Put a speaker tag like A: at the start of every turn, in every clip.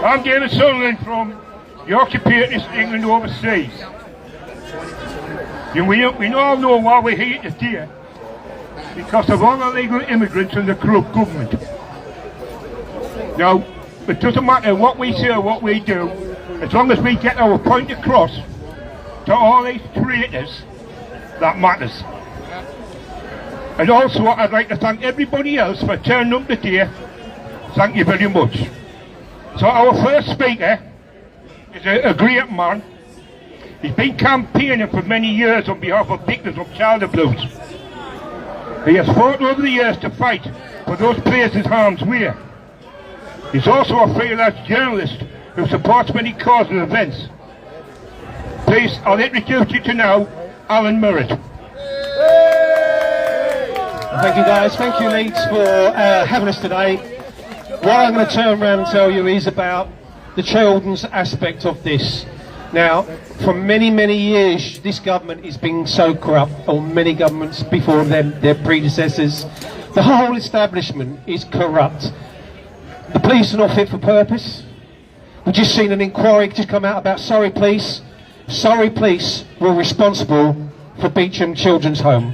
A: I'm David Sutherland from Yorkshire Patriots, England overseas. We all know why we're here today, because of all the illegal immigrants and the corrupt government. Now, it doesn't matter what we say or what we do, as long as we get our point across to all these traitors, that matters. And also, I'd like to thank everybody else for turning up today. Thank you very much. So our first speaker is a great man. He's been campaigning for many years on behalf of victims of child abuse. He has fought over the years to fight for those placed in harm's way. He's also a freelance journalist who supports many causes and events. Please, I'll introduce you to now, Alan Merritt.
B: Thank you guys, thank you Leeds for having us today. What I'm going to turn around and tell you is about the children's aspect of this. Now, for many, many years, this government has been so corrupt, or many governments before them, their predecessors. The whole establishment is corrupt. The police are not fit for purpose. We've just seen an inquiry just come out about Surrey Police. Surrey Police were responsible for Beecham Children's Home,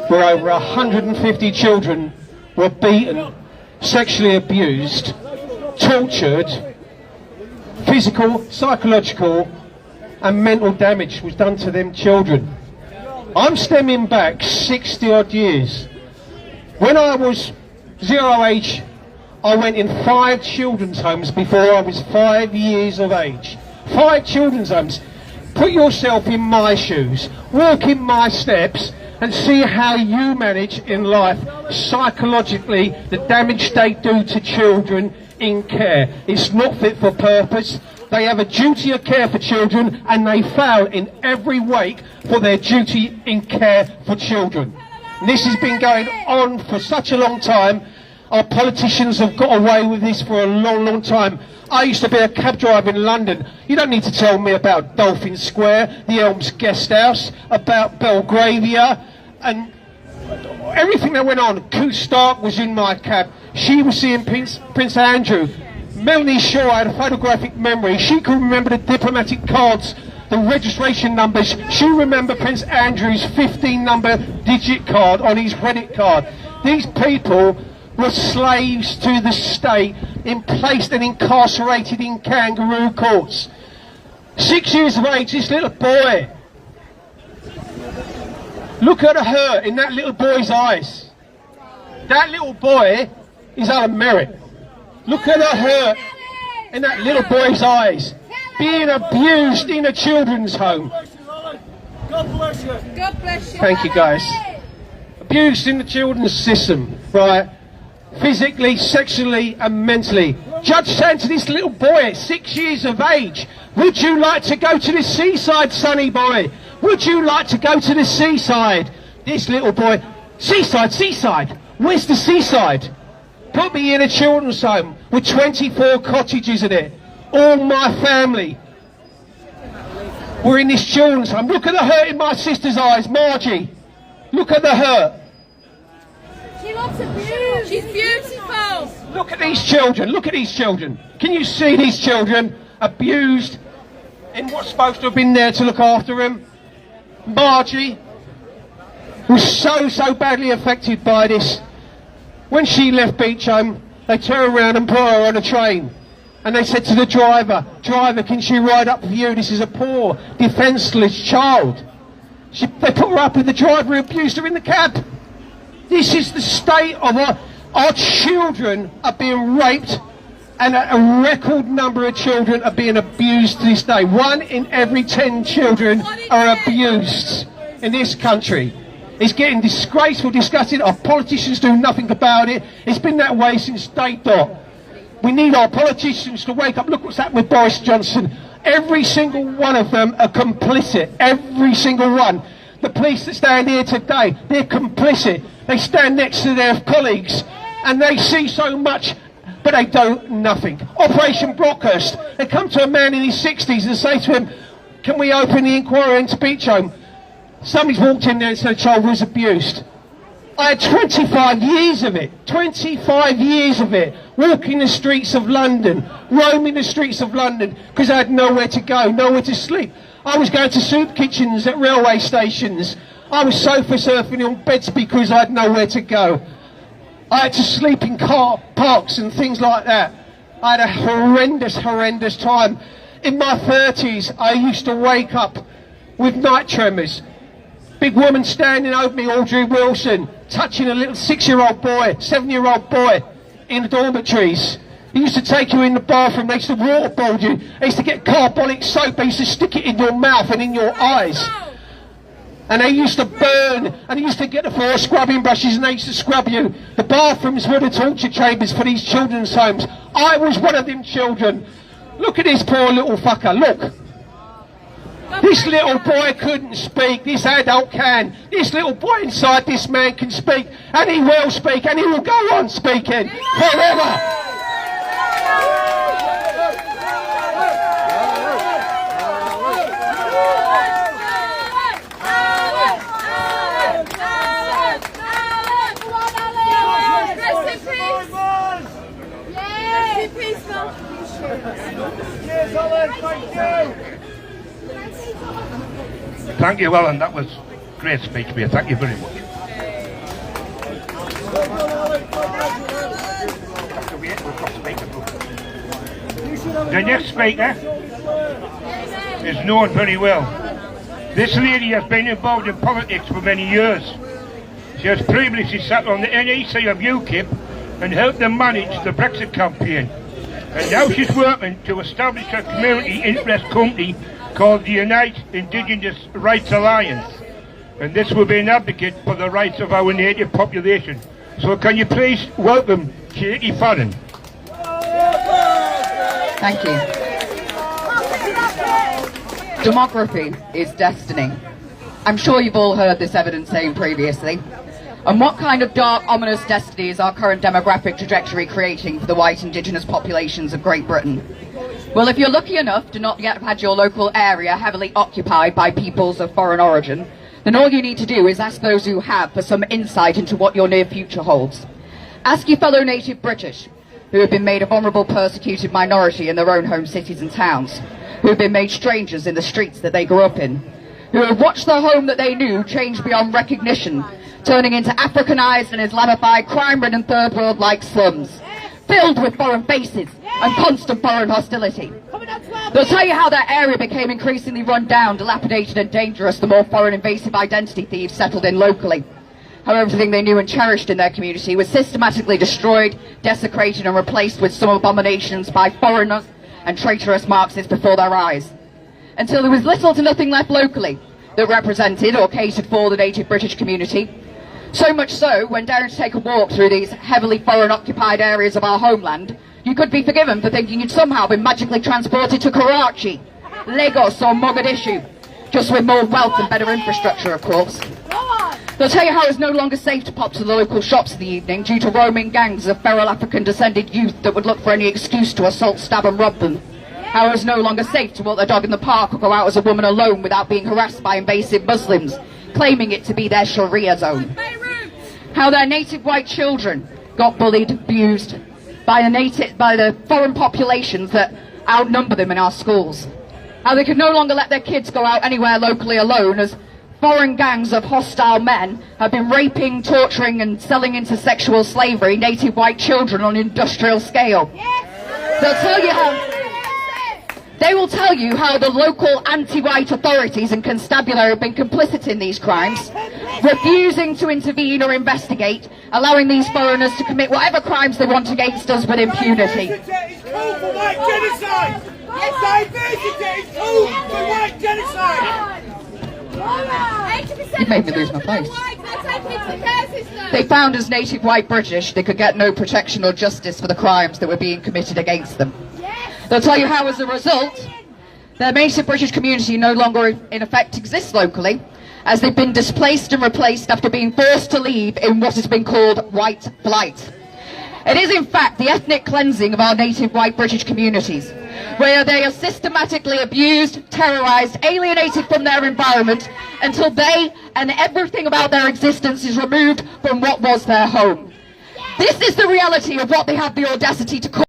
B: where over 150 children were beaten, sexually abused, tortured, physical, psychological and mental damage was done to them children. I'm stemming back 60 odd years. When I was 0 age, I went in 5 children's homes before I was 5 years of age. 5 children's homes. Put yourself in my shoes, walk in my steps and see how you manage in life psychologically the damage they do to children in care. It's not fit for purpose. They have a duty of care for children and they fail in every way for their duty in care for children. And this has been going on for such a long time. Our politicians have got away with this for a long, long time. I used to be a cab driver in London. You don't need to tell me about Dolphin Square, the Elms Guest House, about Belgravia, and everything that went on. Koo Stark was in my cab. She was seeing Prince Andrew. Melanie Shaw had a photographic memory. She could remember the diplomatic cards, the registration numbers. She remembered Prince Andrew's 15-number digit card on his credit card. These people were slaves to the state, placed and incarcerated in kangaroo courts. 6 years of age, this little boy. Look at the hurt in that little boy's eyes. That little boy is Alan Merritt. Look at the hurt in that little boy's eyes. Being abused in a children's home.
C: God bless you. God bless you.
B: Thank you guys. Abused in the children's system, right? Physically, sexually and mentally. Judge saying to this little boy at 6 years of age, would you like to go to the seaside, sonny boy? Would you like to go to the seaside? This little boy, seaside, seaside. Where's the seaside? Put me in a children's home with 24 cottages in it. All my family were in this children's home. Look at the hurt in my sister's eyes, Margie. Look at the hurt.
C: She looks abused. She's beautiful.
B: Look at these children. Look at these children. Can you see these children abused in what's supposed to have been there to look after them? Margie was so badly affected by this. When she left Beecham, they turned around and put her on a train. And they said to the driver, driver, can she ride up with you? This is a poor, defenceless child. They put her up with the driver who abused her in the cab. This is the state of our children are being raped, and a record number of children are being abused to this day. 1 in every 10 children are abused in this country. It's getting disgraceful, disgusting. Our politicians do nothing about it. It's been that way since day dot. We need our politicians to wake up. Look what's happened with Boris Johnson. Every single one of them are complicit. Every single one. The police that stand here today, they're complicit. They stand next to their colleagues and they see so much, but they do nothing. Operation Brockhurst. They come to a man in his 60s and say to him, can we open the inquiry into Beecham? Somebody's walked in there and said a child was abused. I had 25 years of it. 25 years of it. walking the streets of London, roaming the streets of London, because I had nowhere to go, nowhere to sleep. I was going to soup kitchens at railway stations. I was sofa surfing on beds because I had nowhere to go. I had to sleep in car parks and things like that. I had a horrendous time. In my 30s, I used to wake up with night tremors. Big woman standing over me, Audrey Wilson, touching a little 6-year-old boy, 7-year-old boy in the dormitories. They used to take you in the bathroom, they used to waterboard you, they used to get carbolic soap, they used to stick it in your mouth and in your eyes. And they used to burn, and they used to get the 4 scrubbing brushes and they used to scrub you. The bathrooms were the torture chambers for these children's homes. I was one of them children. Look at this poor little fucker, look. This little boy couldn't speak, this adult can. This little boy inside this man can speak, and he will speak, and he will go on speaking forever.
A: Thank you, Alan. That was a great speech, mate. Thank you very much. The next speaker is known very well. This lady has been involved in politics for many years. She has previously sat on the NEC of UKIP and helped them manage the Brexit campaign. And now she's working to establish a community interest company called the Unite Indigenous Rights Alliance. And this will be an advocate for the rights of our native population. So can you please welcome Katie Farron.
D: Thank you. Demography is destiny. I'm sure you've all heard this evidence saying previously. And what kind of dark, ominous destiny is our current demographic trajectory creating for the white indigenous populations of Great Britain? Well, if you're lucky enough to not yet have had your local area heavily occupied by peoples of foreign origin, then all you need to do is ask those who have for some insight into what your near future holds. Ask your fellow native British, who have been made a vulnerable, persecuted minority in their own home cities and towns, who have been made strangers in the streets that they grew up in, who have watched the home that they knew change beyond recognition, turning into Africanized and Islamified, crime-ridden third world-like slums, filled with foreign faces and constant foreign hostility. They'll tell you how their area became increasingly run down, dilapidated and dangerous the more foreign invasive identity thieves settled in locally. How everything they knew and cherished in their community was systematically destroyed, desecrated and replaced with some abominations by foreigners and traitorous Marxists before their eyes. Until there was little to nothing left locally that represented or catered for the native British community. So much so, when daring to take a walk through these heavily foreign-occupied areas of our homeland, you could be forgiven for thinking you'd somehow been magically transported to Karachi, Lagos or Mogadishu, just with more wealth and better infrastructure, of course. They'll tell you how it's no longer safe to pop to the local shops in the evening due to roaming gangs of feral African-descended youth that would look for any excuse to assault, stab and rob them. How it's no longer safe to walk their dog in the park or go out as a woman alone without being harassed by invasive Muslims, claiming it to be their Sharia zone. How their native white children got bullied, abused by the foreign populations that outnumber them in our schools. How they could no longer let their kids go out anywhere locally alone as foreign gangs of hostile men have been raping, torturing and selling into sexual slavery native white children on an industrial scale. They will tell you how the local anti-white authorities and constabulary have been complicit in these crimes, refusing to intervene or investigate, allowing these foreigners to commit whatever crimes they want against us with impunity. You've made me lose my place. They found as native white British they could get no protection or justice for the crimes that were being committed against them. They'll tell you how, as a result, the native British community no longer in effect exists locally, as they've been displaced and replaced after being forced to leave in what has been called white flight. It is in fact the ethnic cleansing of our native white British communities, where they are systematically abused, terrorised, alienated from their environment until they and everything about their existence is removed from what was their home. This is the reality of what they have the audacity to call